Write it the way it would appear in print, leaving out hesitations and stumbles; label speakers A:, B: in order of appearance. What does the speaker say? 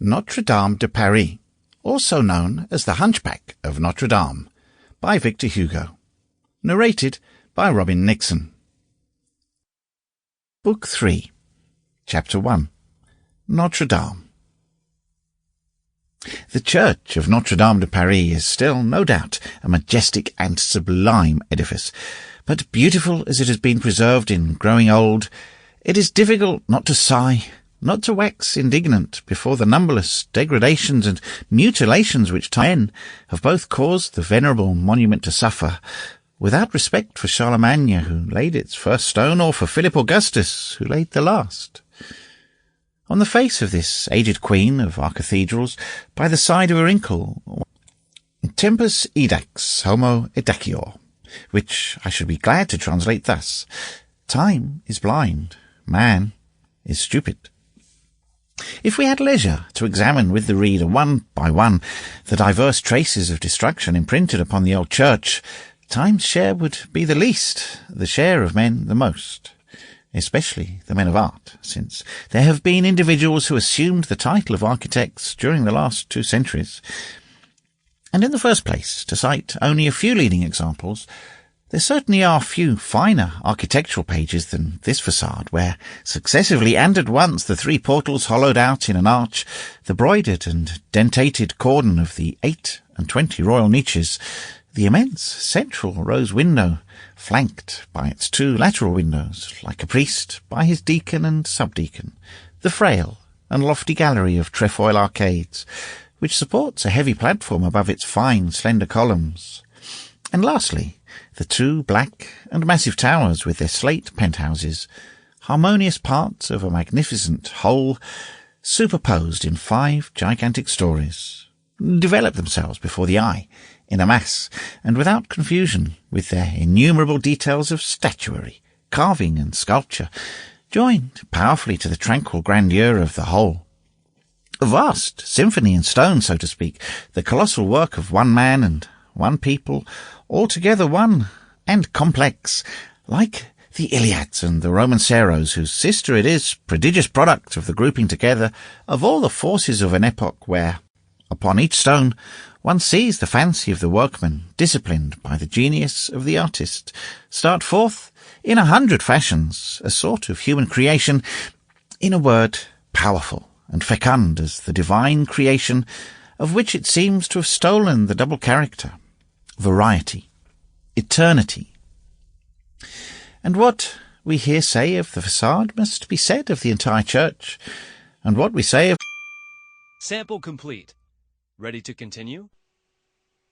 A: Notre Dame de Paris, also known as The Hunchback of Notre Dame, by Victor Hugo. Narrated by Robin Nixon. Book 3, Chapter 1, Notre Dame. The church of Notre Dame de Paris is still, no doubt, a majestic and sublime edifice, but beautiful as it has been preserved in growing old, it is difficult not to sigh, not to wax indignant before the numberless degradations and mutilations which time have both caused the venerable monument to suffer, without respect for Charlemagne, who laid its first stone, or for Philip Augustus, who laid the last. On the face of this aged queen of our cathedrals, by the side of a wrinkle, Tempus edax homo edacior, which I should be glad to translate thus: Time is blind, man is stupid. If we had leisure to examine with the reader one by one the diverse traces of destruction imprinted upon the old church, Time's share would be the least, the share of men the most, especially the men of art, since there have been individuals who assumed the title of architects during the last 2 centuries. And in the first place, to cite only a few leading examples, there certainly are few finer architectural pages than this facade, where successively and at once the 3 portals hollowed out in an arch, the broidered and dentated cordon of the 28 royal niches, the immense central rose window, flanked by its 2 lateral windows, like a priest by his deacon and subdeacon, the frail and lofty gallery of trefoil arcades, which supports a heavy platform above its fine, slender columns, and lastly, the 2 black and massive towers with their slate penthouses, harmonious parts of a magnificent whole, superposed in 5 gigantic stories, develop themselves before the eye in a mass and without confusion, with their innumerable details of statuary, carving and sculpture, joined powerfully to the tranquil grandeur of the whole. A vast symphony in stone, so to speak, the colossal work of one man and one people, altogether one and complex, like the Iliads and the Romanceros, whose sister it is, prodigious product of the grouping together of all the forces of an epoch where, upon each stone, one sees the fancy of the workman, disciplined by the genius of the artist, start forth in 100 fashions, a sort of human creation, in a word, powerful and fecund as the divine creation, of which it seems to have stolen the double character, variety, eternity. And what we here say of the facade must be said of the entire church, and what we say of...
B: Sample complete. Ready to continue?